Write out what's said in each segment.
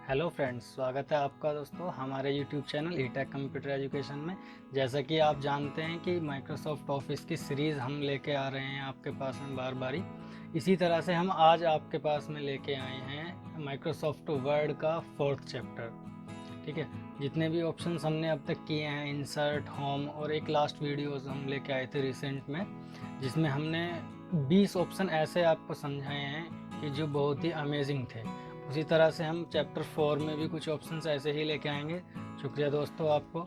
Hello friends, स्वागत है आपका दोस्तों हमारे यूट्यूब चैनल ईटेक कंप्यूटर एजुकेशन में। जैसा कि आप जानते हैं कि माइक्रोसॉफ्ट ऑफिस की सीरीज़ हम लेके आ रहे हैं आपके पास में बार बारी। इसी तरह से हम आज आपके पास में लेके आए हैं माइक्रोसॉफ्ट वर्ड का 4th चैप्टर। ठीक है, जितने भी ऑप्शंस हमने अब तक किए हैं, इंसर्ट, होम और एक लास्ट वीडियोस हम लेके आए थे रिसेंट में, जिसमें हमने 20 ऑप्शन ऐसे आपको समझाए हैं कि जो बहुत ही अमेजिंग थे। उसी तरह से हम चैप्टर 4 में भी कुछ ऑप्शंस ऐसे ही लेके आएंगे। शुक्रिया दोस्तों आपको।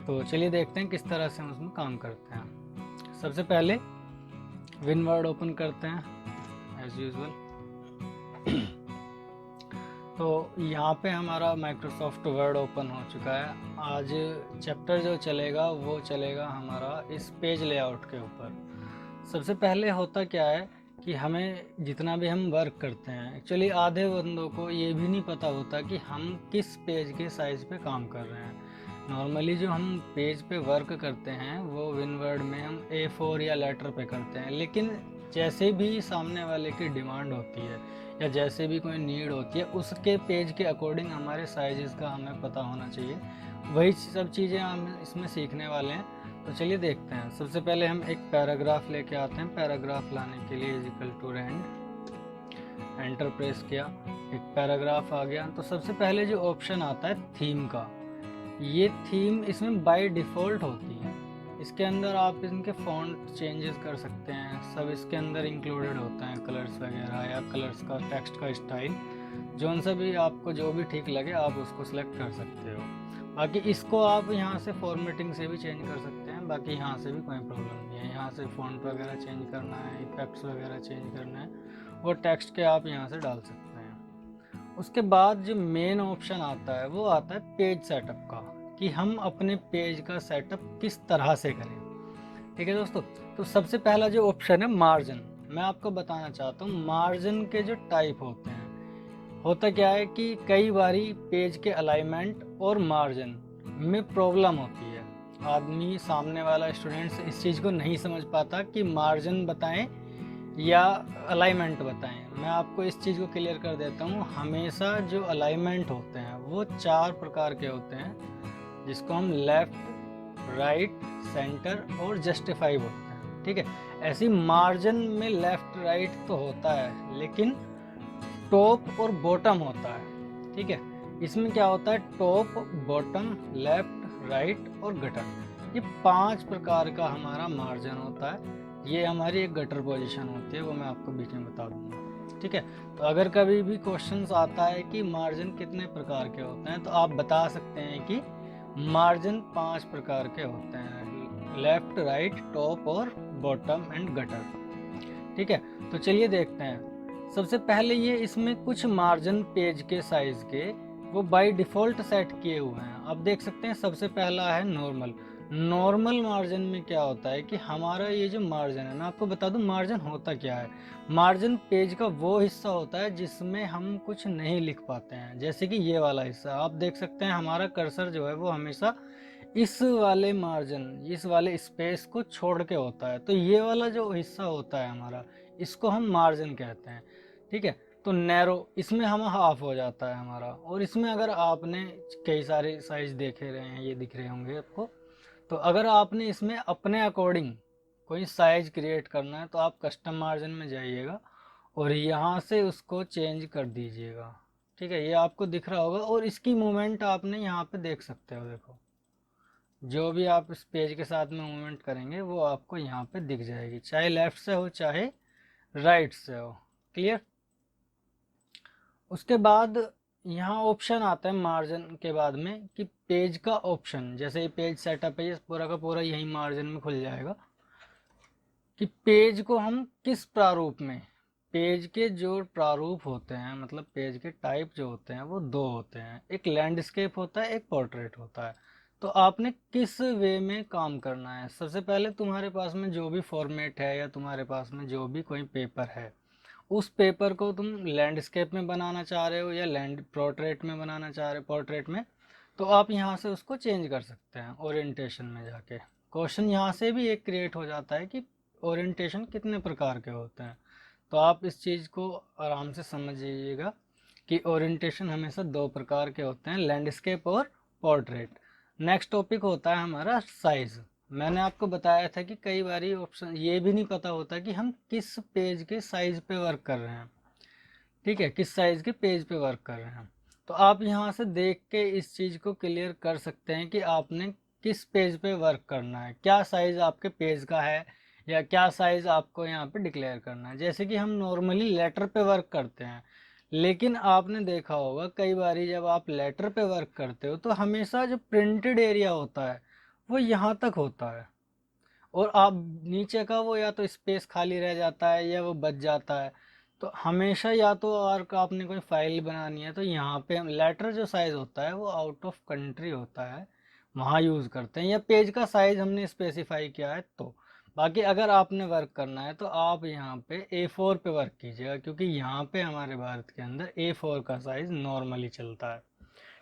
तो चलिए देखते हैं किस तरह से हम उसमें काम करते हैं। सबसे पहले विनवर्ड ओपन करते हैं एज यूजुअल। तो यहाँ पे हमारा माइक्रोसॉफ्ट वर्ड ओपन हो चुका है। आज चैप्टर जो चलेगा वो चलेगा हमारा इस पेज लेआउट के ऊपर। सबसे पहले होता क्या है कि हमें जितना भी हम वर्क करते हैं, एक्चुअली आधे बंदों को ये भी नहीं पता होता कि हम किस पेज के साइज़ पे काम कर रहे हैं। नॉर्मली जो हम पेज पे वर्क करते हैं वो विनवर्ड में हम A4 या लेटर पे करते हैं, लेकिन जैसे भी सामने वाले की डिमांड होती है या जैसे भी कोई नीड होती है, उसके पेज के अकॉर्डिंग हमारे साइजेस का हमें पता होना चाहिए। वही सब चीज़ें हम इसमें सीखने वाले हैं। तो चलिए देखते हैं। सबसे पहले हम एक पैराग्राफ लेके आते हैं। पैराग्राफ लाने के लिए इजिकल टू रेंड, एंटर प्रेस किया, एक पैराग्राफ आ गया। तो सबसे पहले जो ऑप्शन आता है थीम का, ये थीम इसमें बाय डिफ़ॉल्ट होती है। इसके अंदर आप इनके फ़ॉन्ट चेंजेस कर सकते हैं, सब इसके अंदर इंक्लूडेड होता है, कलर्स वगैरह या कलर्स का टेक्स्ट का स्टाइल, जौन सा भी आपको जो भी ठीक लगे आप उसको सिलेक्ट कर सकते हो। बाकी इसको आप यहाँ से फॉर्मेटिंग से भी चेंज कर सकते हैं, बाकी यहाँ से भी कोई प्रॉब्लम नहीं है। यहाँ से फ़ॉन्ट वगैरह चेंज करना है, इफेक्ट्स वगैरह चेंज करना है, वो टेक्स्ट के आप यहाँ से डाल सकते हैं। उसके बाद जो मेन ऑप्शन आता है वो आता है पेज सेटअप का, कि हम अपने पेज का सेटअप किस तरह से करें। ठीक है दोस्तों, तो सबसे पहला जो ऑप्शन है मार्जिन, मैं आपको बताना चाहता हूँ मार्जिन के जो टाइप होते हैं। होता क्या है कि कई बारी पेज के अलाइनमेंट और मार्जिन में प्रॉब्लम होती है। आदमी सामने वाला स्टूडेंट्स इस चीज़ को नहीं समझ पाता कि मार्जिन बताएं या अलाइनमेंट बताएं। मैं आपको इस चीज़ को क्लियर कर देता हूँ। हमेशा जो अलाइनमेंट होते हैं वो 4 प्रकार के होते हैं, जिसको हम लेफ़्ट, राइट, सेंटर और जस्टिफाई बोलते हैं। ठीक है, ऐसी मार्जिन में लेफ़्ट राइट तो होता है, लेकिन टॉप और बॉटम होता है। ठीक है, इसमें क्या होता है, टॉप, बॉटम, लेफ्ट, राइट और गटर, ये 5 प्रकार का हमारा मार्जिन होता है। ये हमारी एक गटर पोजीशन होती है, वो मैं आपको बीच में बता दूंगा। ठीक है, तो अगर कभी भी क्वेश्चंस आता है कि मार्जिन कितने प्रकार के होते हैं, तो आप बता सकते हैं कि मार्जिन 5 प्रकार के होते हैं, लेफ्ट, राइट, टॉप और बॉटम एंड गटर। ठीक है, तो चलिए देखते हैं। सबसे पहले ये इसमें कुछ मार्जिन पेज के साइज के वो बाय डिफ़ॉल्ट सेट किए हुए हैं। आप देख सकते हैं सबसे पहला है नॉर्मल। नॉर्मल मार्जिन में क्या होता है कि हमारा ये जो मार्जिन है, मैं आपको बता दूं मार्जिन होता क्या है। मार्जिन पेज का वो हिस्सा होता है जिसमें हम कुछ नहीं लिख पाते हैं, जैसे कि ये वाला हिस्सा आप देख सकते हैं। हमारा कर्सर जो है वो हमेशा इस वाले मार्जिन, इस वाले स्पेस को छोड़ के होता है। तो ये वाला जो हिस्सा होता है हमारा, इसको हम मार्जिन कहते हैं। ठीक है, तो नैरो, इसमें हम हाफ हो जाता है हमारा। और इसमें अगर आपने कई सारे साइज देखे रहे हैं, ये दिख रहे होंगे आपको, तो अगर आपने इसमें अपने अकॉर्डिंग कोई साइज क्रिएट करना है तो आप कस्टम मार्जिन में जाइएगा और यहाँ से उसको चेंज कर दीजिएगा। ठीक है, ये आपको दिख रहा होगा और इसकी मूवमेंट आपने यहाँ पे देख सकते हो। देखो, जो भी आप इस पेज के साथ में मूवमेंट करेंगे वो आपको यहाँ पे दिख जाएगी, चाहे लेफ्ट से हो चाहे राइट से हो। क्लियर। उसके बाद यहाँ ऑप्शन आता है मार्जिन के बाद में कि पेज का ऑप्शन, जैसे ये पेज सेटअप है, ये पूरा का पूरा यही मार्जिन में खुल जाएगा कि पेज को हम किस प्रारूप में, पेज के जो प्रारूप होते हैं, मतलब पेज के टाइप जो होते हैं वो दो होते हैं, एक लैंडस्केप होता है, एक पोर्ट्रेट होता है। तो आपने किस वे में काम करना है। सबसे पहले तुम्हारे पास में जो भी फॉर्मेट है या तुम्हारे पास में जो भी कोई पेपर है, उस पेपर को तुम लैंडस्केप में बनाना चाह रहे हो या लैंड पोर्ट्रेट में बनाना चाह रहे हो, पोर्ट्रेट में, तो आप यहाँ से उसको चेंज कर सकते हैं ओरिएंटेशन में जाके। क्वेश्चन यहाँ से भी एक क्रिएट हो जाता है कि ओरिएंटेशन कितने प्रकार के होते हैं। तो आप इस चीज़ को आराम से समझ लीजिएगा कि ओरिएंटेशन हमेशा दो प्रकार के होते हैं, लैंडस्केप और पोर्ट्रेट। नेक्स्ट टॉपिक होता है हमारा साइज। मैंने आपको बताया था कि कई बार ऑप्शन ये भी नहीं पता होता कि हम किस पेज के साइज पे वर्क कर रहे हैं, ठीक है, किस साइज के पेज पे वर्क कर रहे हैं। तो आप यहाँ से देख के इस चीज़ को क्लियर कर सकते हैं कि आपने किस पेज पे वर्क करना है, क्या साइज आपके पेज का है या क्या साइज आपको यहाँ पे डिक्लेयर करना है। जैसे कि हम नॉर्मली लेटर पे वर्क करते हैं, लेकिन आपने देखा होगा कई बार जब आप लेटर पे वर्क करते हो तो हमेशा जो प्रिंटेड एरिया होता है वो यहाँ तक होता है, और आप नीचे का वो या तो स्पेस खाली रह जाता है या वो बच जाता है। तो हमेशा या तो और आपने कोई फाइल बनानी है तो यहाँ पे हम लेटर जो साइज होता है वो आउट ऑफ कंट्री होता है, वहाँ यूज़ करते हैं, या पेज का साइज हमने स्पेसिफाई किया है तो। बाकी अगर आपने वर्क करना है तो आप यहाँ पे A4 पे वर्क कीजिएगा, क्योंकि यहाँ पे हमारे भारत के अंदर A4 का साइज नॉर्मली चलता है,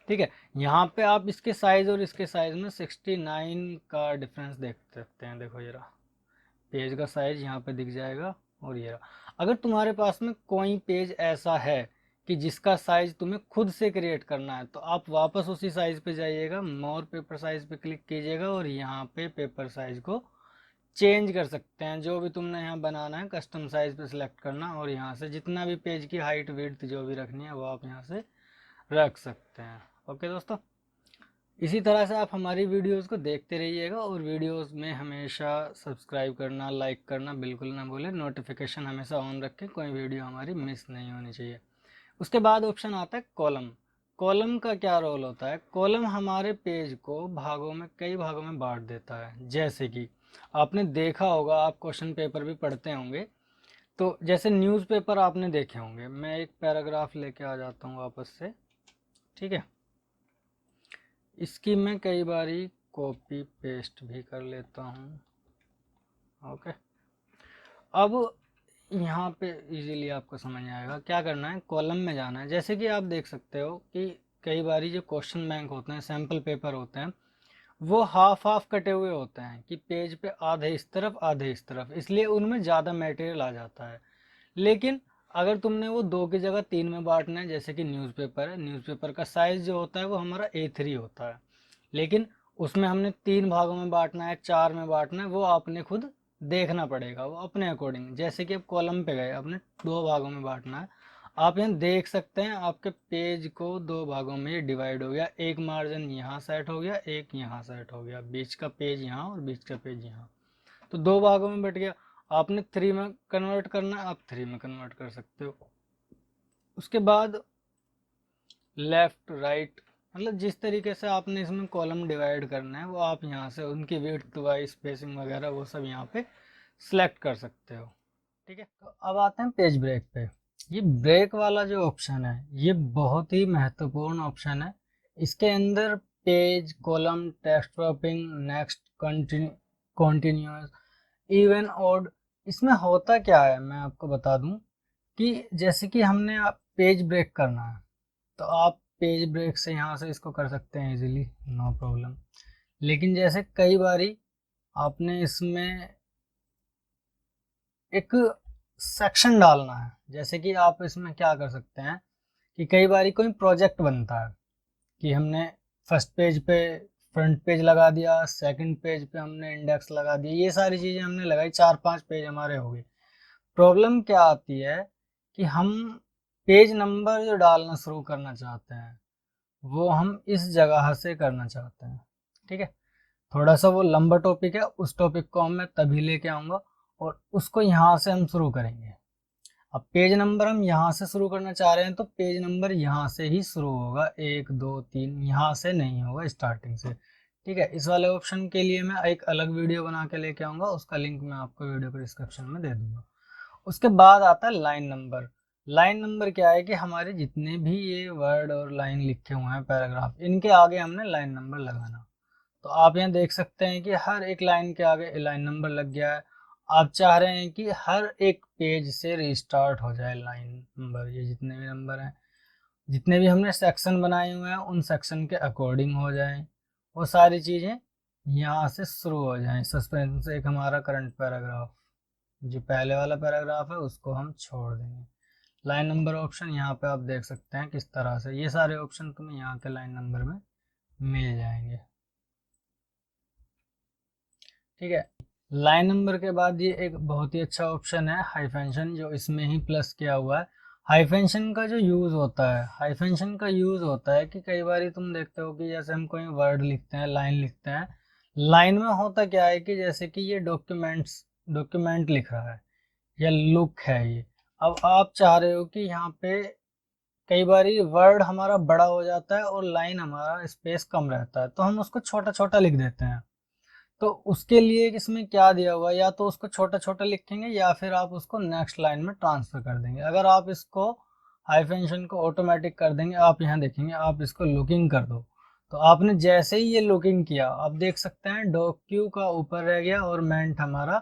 ठीक है। यहाँ पे आप इसके साइज और इसके साइज में 69 का डिफरेंस देख सकते हैं। देखो जरा, पेज का साइज यहाँ पे दिख जाएगा, और ये रहा। अगर तुम्हारे पास में कोई पेज ऐसा है कि जिसका साइज तुम्हें खुद से क्रिएट करना है तो आप वापस उसी साइज पे जाइएगा, मोर पेपर साइज पे क्लिक कीजिएगा और यहाँ पे पेपर साइज को चेंज कर सकते हैं। जो भी तुमने यहाँ बनाना है कस्टम साइज पे सिलेक्ट करना, और यहाँ से जितना भी पेज की हाइट विड्थ जो भी रखनी है वो आप यहाँ से रख सकते हैं। ओके दोस्तों, इसी तरह से आप हमारी वीडियोस को देखते रहिएगा, और वीडियोस में हमेशा सब्सक्राइब करना, लाइक करना बिल्कुल ना भूलें, नोटिफिकेशन हमेशा ऑन रखें, कोई वीडियो हमारी मिस नहीं होनी चाहिए। उसके बाद ऑप्शन आता है कॉलम। कॉलम का क्या रोल होता है? कॉलम हमारे पेज को भागों में, कई भागों में बांट देता है। जैसे कि आपने देखा होगा, आप क्वेश्चन पेपर भी पढ़ते होंगे, तो जैसे न्यूज़पेपर आपने देखे होंगे। मैं एक पैराग्राफ लेके आ जाता हूँ वापस से, ठीक है। इसकी मैं कई बारी कॉपी पेस्ट भी कर लेता हूँ। ओके, अब यहाँ पे इजीली आपको समझ में आएगा क्या करना है। कॉलम में जाना है। जैसे कि आप देख सकते हो कि कई बारी जो क्वेश्चन बैंक होते हैं, सैम्पल पेपर होते हैं, वो हाफ हाफ कटे हुए होते हैं कि पेज पे आधे इस तरफ आधे इस तरफ, इसलिए उनमें ज़्यादा मटेरियल आ जाता है। लेकिन अगर तुमने वो दो की जगह तीन में बांटना है, जैसे कि न्यूज़पेपर है, न्यूज़पेपर का साइज़ जो होता है वो हमारा A3 होता है, लेकिन उसमें हमने तीन भागों में बांटना है, चार में बांटना है, वो आपने खुद देखना पड़ेगा, वो अपने अकॉर्डिंग। जैसे कि अब कॉलम पे गए, आपने दो भागों में बांटना है, आप यहाँ देख सकते हैं आपके पेज को दो भागों में ये डिवाइड हो गया। एक मार्जिन यहाँ सेट हो गया, एक यहाँ सेट हो गया, बीच का पेज यहाँ और बीच का पेज यहाँ, तो दो भागों में बट गया। आपने थ्री में कन्वर्ट करना है, आप थ्री में कन्वर्ट कर सकते हो। उसके बाद लेफ्ट राइट, मतलब जिस तरीके से आपने इसमें कॉलम डिवाइड करना है वो आप यहाँ से उनकी विड्थ वाइज स्पेसिंग वगैरह वो सब यहाँ पे सिलेक्ट कर सकते हो, ठीक है। तो अब आते हैं पेज ब्रेक पे। ये ब्रेक वाला जो ऑप्शन है ये बहुत ही महत्वपूर्ण ऑप्शन है। इसके अंदर page, column, text dropping, next, continuous, even, odd, इसमें होता क्या है मैं आपको बता दूं कि जैसे कि हमने पेज ब्रेक करना है तो आप पेज ब्रेक से यहाँ से इसको कर सकते हैं इजीली, नो प्रॉब्लम। लेकिन जैसे कई बारी आपने इसमें एक सेक्शन डालना है, जैसे कि आप इसमें क्या कर सकते हैं कि कई बारी कोई प्रोजेक्ट बनता है कि हमने फर्स्ट पेज पे फ्रंट पेज लगा दिया, सेकंड पेज पे हमने इंडेक्स लगा दिया, ये सारी चीज़ें हमने लगाई, चार पांच पेज हमारे हो गए। प्रॉब्लम क्या आती है कि हम पेज नंबर जो डालना शुरू करना चाहते हैं वो हम इस जगह से करना चाहते हैं, ठीक है। थोड़ा सा वो लंबा टॉपिक है, उस टॉपिक को मैं तभी लेके आऊँगा और उसको यहाँ से हम शुरू करेंगे। अब पेज नंबर हम यहाँ से शुरू करना चाह रहे हैं तो पेज नंबर यहाँ से ही शुरू होगा, एक दो तीन, यहाँ से नहीं होगा स्टार्टिंग से, ठीक है। इस वाले ऑप्शन के लिए मैं एक अलग वीडियो बना के लेके आऊँगा, उसका लिंक मैं आपको वीडियो के डिस्क्रिप्शन में दे दूँगा। उसके बाद आता है लाइन नंबर। लाइन नंबर क्या है कि हमारे जितने भी ये वर्ड और लाइन लिखे हुए हैं, पैराग्राफ, इनके आगे हमने लाइन नंबर लगाना। तो आप यहाँ देख सकते हैं कि हर एक लाइन के आगे लाइन नंबर लग गया है। आप चाह रहे हैं कि हर एक पेज से रिस्टार्ट हो जाए लाइन नंबर, ये जितने भी नंबर हैं, जितने भी हमने सेक्शन बनाए हुए हैं उन सेक्शन के अकॉर्डिंग हो जाएं, वो सारी चीज़ें यहाँ से शुरू हो जाएं। सस्पेंस एक हमारा करंट पैराग्राफ, जो पहले वाला पैराग्राफ है उसको हम छोड़ देंगे। लाइन नंबर ऑप्शन यहाँ पे आप देख सकते हैं किस तरह से, ये सारे ऑप्शन तुम्हें यहाँ के लाइन नंबर में मिल जाएंगे। ठीक है, लाइन नंबर के बाद ये एक बहुत ही अच्छा ऑप्शन है हाइफेंशन, जो इसमें ही प्लस किया हुआ है। हाइफेंशन का जो यूज़ होता है, हाइफेंशन का यूज़ होता है कि कई बार तुम देखते हो कि जैसे हम कोई वर्ड लिखते हैं, लाइन लिखते हैं, लाइन में होता क्या है कि जैसे कि ये डॉक्यूमेंट लिख रहा है या लुक है ये, अब आप चाह रहे हो कि यहाँ पे कई बार वर्ड हमारा बड़ा हो जाता है और लाइन हमारा स्पेस कम रहता है, तो हम उसको छोटा छोटा लिख देते हैं। तो उसके लिए इसमें क्या दिया हुआ है, या तो उसको छोटा छोटा लिखेंगे या फिर आप उसको नेक्स्ट लाइन में ट्रांसफर कर देंगे। अगर आप इसको हाइफेंशन को ऑटोमेटिक कर देंगे, आप यहाँ देखेंगे, आप इसको लुकिंग कर दो, तो आपने जैसे ही ये लुकिंग किया, आप देख सकते हैं डॉक्यू का ऊपर रह गया और मेंट हमारा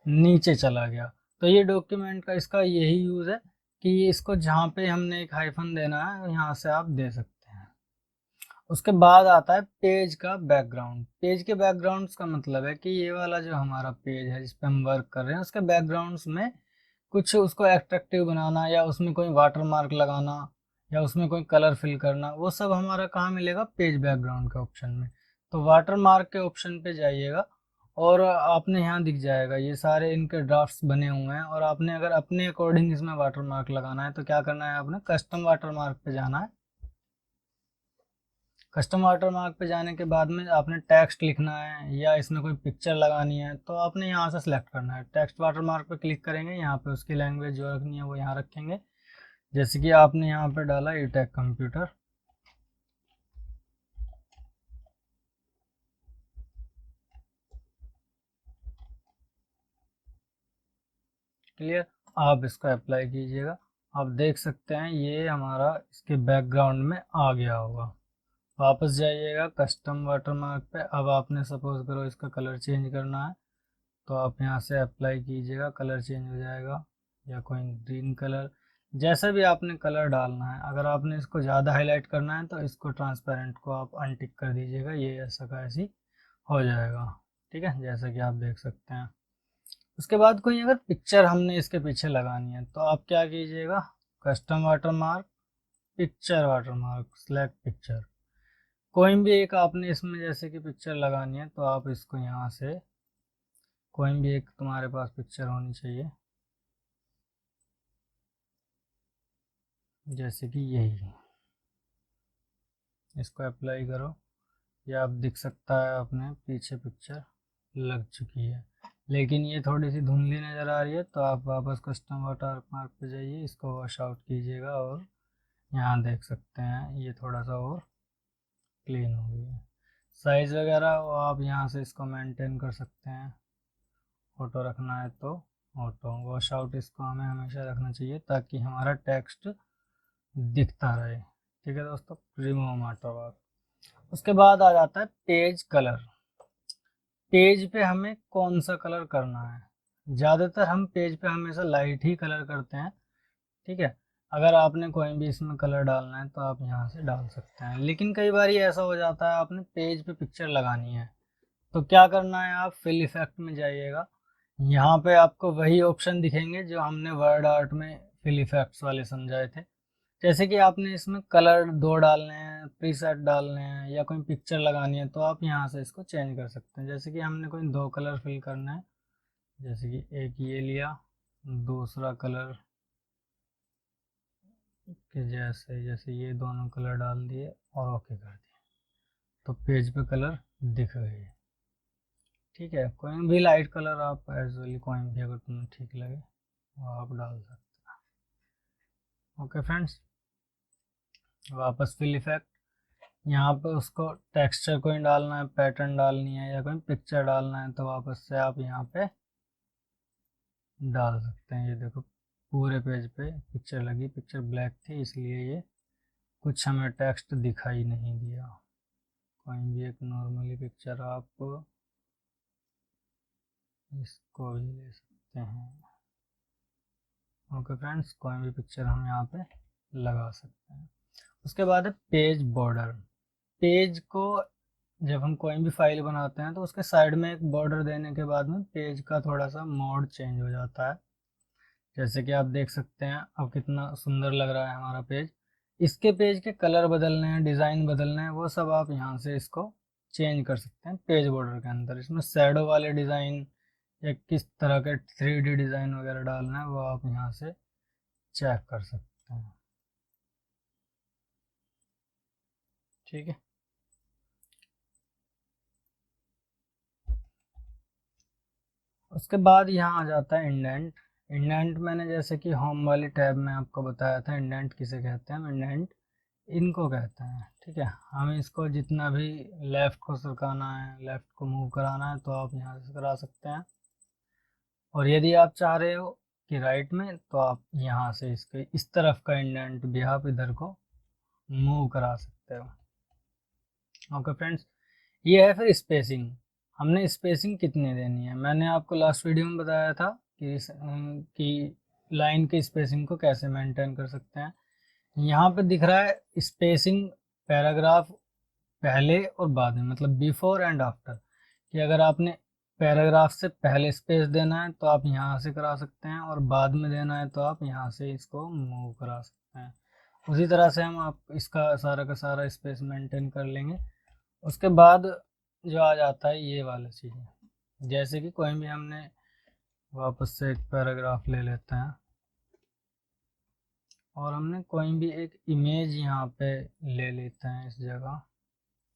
नीचे चला गया। तो ये डॉक्यूमेंट का इसका यही यूज़ है कि इसको जहाँ पे हमने एक हाइफन देना है यहाँ से आप दे सकते हैं। उसके बाद आता है पेज का बैकग्राउंड। पेज के बैकग्राउंड्स का मतलब है कि ये वाला जो हमारा पेज है जिस पे हम वर्क कर रहे हैं, उसके बैकग्राउंड्स में कुछ उसको एट्रैक्टिव बनाना, या उसमें कोई वाटर मार्क लगाना, या उसमें कोई कलर फिल करना, वो सब हमारा कहाँ मिलेगा, पेज बैकग्राउंड के ऑप्शन में। तो वाटर मार्क के ऑप्शन पे जाइएगा और आपने यहाँ दिख जाएगा ये सारे इनके ड्राफ्ट्स बने हुए हैं, और आपने अगर अपने अकॉर्डिंग इसमें वाटर मार्क लगाना है तो क्या करना है, आपने कस्टम वाटर मार्क पे जाना है। कस्टम वाटर मार्क पे जाने के बाद में आपने टेक्स्ट लिखना है या इसमें कोई पिक्चर लगानी है, तो आपने यहाँ से सिलेक्ट करना है। टेक्स्ट वाटर मार्क पे क्लिक करेंगे, यहाँ पे उसकी लैंग्वेज जो रखनी है वो यहाँ रखेंगे। जैसे कि आपने यहाँ पे डाला ईटेक कंप्यूटर, क्लियर, आप इसको अप्लाई कीजिएगा। आप देख सकते हैं ये हमारा इसके बैकग्राउंड में आ गया होगा। वापस जाइएगा कस्टम वाटर मार्क पे। अब आपने सपोज करो इसका कलर चेंज करना है, तो आप यहाँ से अप्लाई कीजिएगा, कलर चेंज हो जाएगा, या कोई ग्रीन कलर, जैसा भी आपने कलर डालना है। अगर आपने इसको ज़्यादा हाईलाइट करना है तो इसको ट्रांसपेरेंट को आप अनटिक कर दीजिएगा, ये ऐसा का ऐसी हो जाएगा। ठीक है, जैसा कि आप देख सकते हैं। उसके बाद कोई अगर पिक्चर हमने इसके पीछे लगानी है तो आप क्या कीजिएगा, custom water mark, picture water mark, select picture. कोई भी एक आपने इसमें जैसे कि पिक्चर लगानी है तो आप इसको यहाँ से, कोई भी एक तुम्हारे पास पिक्चर होनी चाहिए, जैसे कि यही, इसको अप्लाई करो। ये आप दिख सकता है अपने पीछे पिक्चर लग चुकी है, लेकिन ये थोड़ी सी धुंधली नज़र आ रही है, तो आप वापस कस्टम वाटर मार्क पे जाइए, इसको वॉश आउट कीजिएगा, और यहाँ देख सकते हैं ये थोड़ा सा और क्लीन हो गई है। साइज़ वगैरह वो आप यहाँ से इसको मेंटेन कर सकते हैं, ऑटो रखना है तो ऑटो। वॉश आउट इसको हमें हमेशा रखना चाहिए ताकि हमारा टेक्स्ट दिखता रहे। ठीक है दोस्तों, रिमूव वाटर। उसके बाद आ जाता है पेज कलर। पेज पे हमें कौन सा कलर करना है, ज़्यादातर हम पेज पे हमेशा लाइट ही कलर करते हैं। ठीक है, अगर आपने कोई भी इसमें कलर डालना है तो आप यहाँ से डाल सकते हैं, लेकिन कई बार ये ऐसा हो जाता है आपने पेज पे पिक्चर लगानी है, तो क्या करना है, आप फिल इफेक्ट में जाइएगा। यहाँ पे आपको वही ऑप्शन दिखेंगे जो हमने वर्ड आर्ट में फिल इफेक्ट्स वाले समझाए थे। जैसे कि आपने इसमें कलर दो डालने हैं, प्रीसेट डालने हैं, या कोई पिक्चर लगानी है, तो आप यहाँ से इसको चेंज कर सकते हैं। जैसे कि हमने कोई दो कलर फिल करना है, जैसे कि एक ये लिया, दूसरा कलर के जैसे जैसे ये दोनों कलर डाल दिए और ओके कर दिए, तो पेज पे कलर दिख गए। ठीक है, कोई भी लाइट कलर आप एजुअली कोई भी अगर तुम्हें ठीक लगे वो आप डाल सकते हैं। ओके फ्रेंड्स, वापस फिल इफेक्ट, यहाँ पे उसको टेक्सचर कोई डालना है, पैटर्न डालनी है, या कोई पिक्चर डालना है, तो वापस से आप यहाँ पे डाल सकते हैं। ये देखो पूरे पेज पे पिक्चर लगी, पिक्चर ब्लैक थी इसलिए ये कुछ हमें टेक्स्ट दिखाई नहीं दिया। कोई भी एक नॉर्मली पिक्चर आप इसको भी ले सकते हैं। ओके फ्रेंड्स, कोई भी पिक्चर हम यहाँ पे लगा सकते हैं। उसके बाद है पेज बॉर्डर। पेज को जब हम कोई भी फाइल बनाते हैं तो उसके साइड में एक बॉर्डर देने के बाद में पेज का थोड़ा सा मोड चेंज हो जाता है। जैसे कि आप देख सकते हैं अब कितना सुंदर लग रहा है हमारा पेज। इसके पेज के कलर बदलने हैं, डिज़ाइन बदलने हैं, वो सब आप यहाँ से इसको चेंज कर सकते हैं पेज बॉर्डर के अंदर। इसमें शैडो वाले डिज़ाइन या किस तरह के 3D डिज़ाइन वगैरह डालना है वो आप यहाँ से चेक कर सकते हैं। ठीक है, उसके बाद यहाँ आ जाता है इंडेंट। इंडेंट मैंने जैसे कि होम वाली टैब में आपको बताया था इंडेंट किसे कहते हैं। इंडेंट इनको कहते हैं। ठीक है, हमें इसको जितना भी लेफ़्ट को सरकाना है, लेफ़्ट को मूव कराना है तो आप यहाँ से करा सकते हैं, और यदि आप चाह रहे हो कि राइट में तो आप यहाँ से इसके इस तरफ का इंडेंट भी आप इधर को मूव करा सकते हो। ओके फ्रेंड्स, ये है फिर स्पेसिंग। हमने स्पेसिंग कितनी देनी है, मैंने आपको लास्ट वीडियो में बताया था कि लाइन की स्पेसिंग को कैसे मेंटेन कर सकते हैं। यहाँ पे दिख रहा है स्पेसिंग पैराग्राफ पहले और बाद में, मतलब बिफोर एंड आफ्टर, कि अगर आपने पैराग्राफ से पहले स्पेस देना है तो आप यहाँ से करा सकते हैं, और बाद में देना है तो आप यहाँ से इसको मूव करा सकते हैं। उसी तरह से हम आप इसका सारा का सारा स्पेस मेंटेन कर लेंगे। उसके बाद जो आ जाता है ये वाला चीज़ें, जैसे कि कोई भी हमने वापस से एक पैराग्राफ ले लेते हैं और हमने कोई भी एक इमेज यहाँ पे ले लेते हैं इस जगह,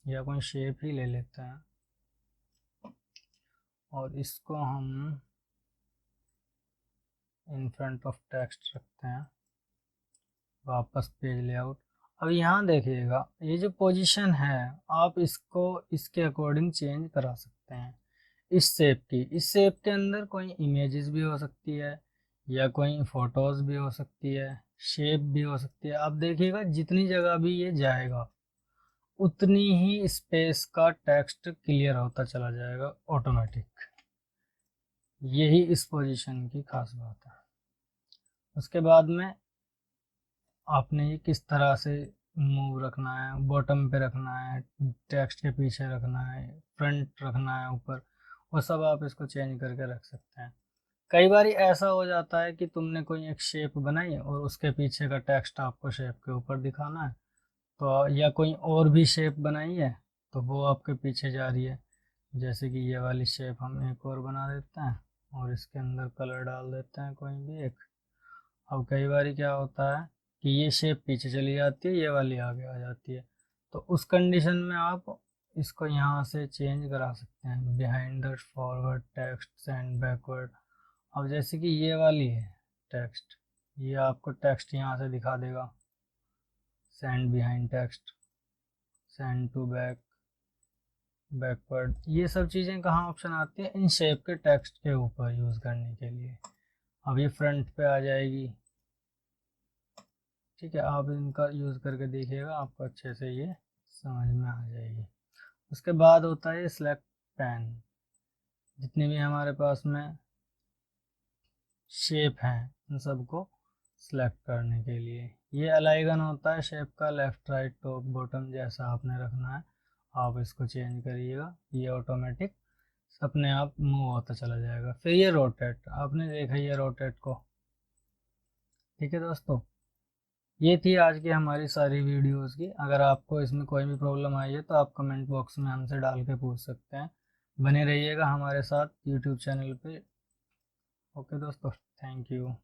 या कोई शेप ही ले लेते हैं और इसको हम इन फ्रंट ऑफ टेक्स्ट रखते हैं। वापस पेज लेआउट। अब यहाँ देखिएगा ये जो पोजीशन है आप इसको इसके अकॉर्डिंग चेंज करा सकते हैं। इस शेप के अंदर कोई इमेजेस भी हो सकती है या कोई फोटोज़ भी हो सकती है, शेप भी हो सकती है। आप देखिएगा जितनी जगह भी ये जाएगा उतनी ही स्पेस का टेक्स्ट क्लियर होता चला जाएगा ऑटोमेटिक। यही इस पोजीशन की खास बात है। उसके बाद में आपने ये किस तरह से मूव रखना है, बॉटम पे रखना है, टेक्स्ट के पीछे रखना है, फ्रंट रखना है, ऊपर, वो सब आप इसको चेंज करके रख सकते हैं। कई बार ऐसा हो जाता है कि तुमने कोई एक शेप बनाई और उसके पीछे का टेक्स्ट आपको शेप के ऊपर दिखाना है, तो या कोई और भी शेप बनाई है तो वो आपके पीछे जा रही है। जैसे कि ये वाली शेप हम एक और बना देते हैं और इसके अंदर कलर डाल देते हैं कोई भी एक। अब कई बार क्या होता है कि ये शेप पीछे चली जाती है, ये वाली आगे आ जाती है, तो उस कंडीशन में आप इसको यहाँ से चेंज करा सकते हैं, behind the forward text, send backward. अब जैसे कि ये वाली है टेक्स्ट, ये आपको टेक्स्ट यहाँ से दिखा देगा, send behind text, send to back, backward. ये सब चीज़ें कहाँ ऑप्शन आती है, इन शेप के टेक्स्ट के ऊपर यूज़ करने के लिए। अब ये फ्रंट पे आ जाएगी। ठीक है, आप इनका यूज़ करके देखिएगा, आपको अच्छे से ये समझ में आ जाएगी। उसके बाद होता है सिलेक्ट पेन। जितने भी हमारे पास में शेप हैं इन सबको सिलेक्ट करने के लिए ये अलाइगन होता है शेप का, लेफ़्ट राइट टॉप बॉटम जैसा आपने रखना है। आप इसको चेंज करिएगा, ये ऑटोमेटिक अपने आप मूव होता चला जाएगा। फिर ये रोटेट, आपने देखा ये रोटेट को। ठीक है दोस्तों, ये थी आज की हमारी सारी वीडियोस की। अगर आपको इसमें कोई भी प्रॉब्लम आई है तो आप कमेंट बॉक्स में हमसे डाल के पूछ सकते हैं। बने रहिएगा हमारे साथ यूट्यूब चैनल पे। ओके दोस्तों, थैंक यू।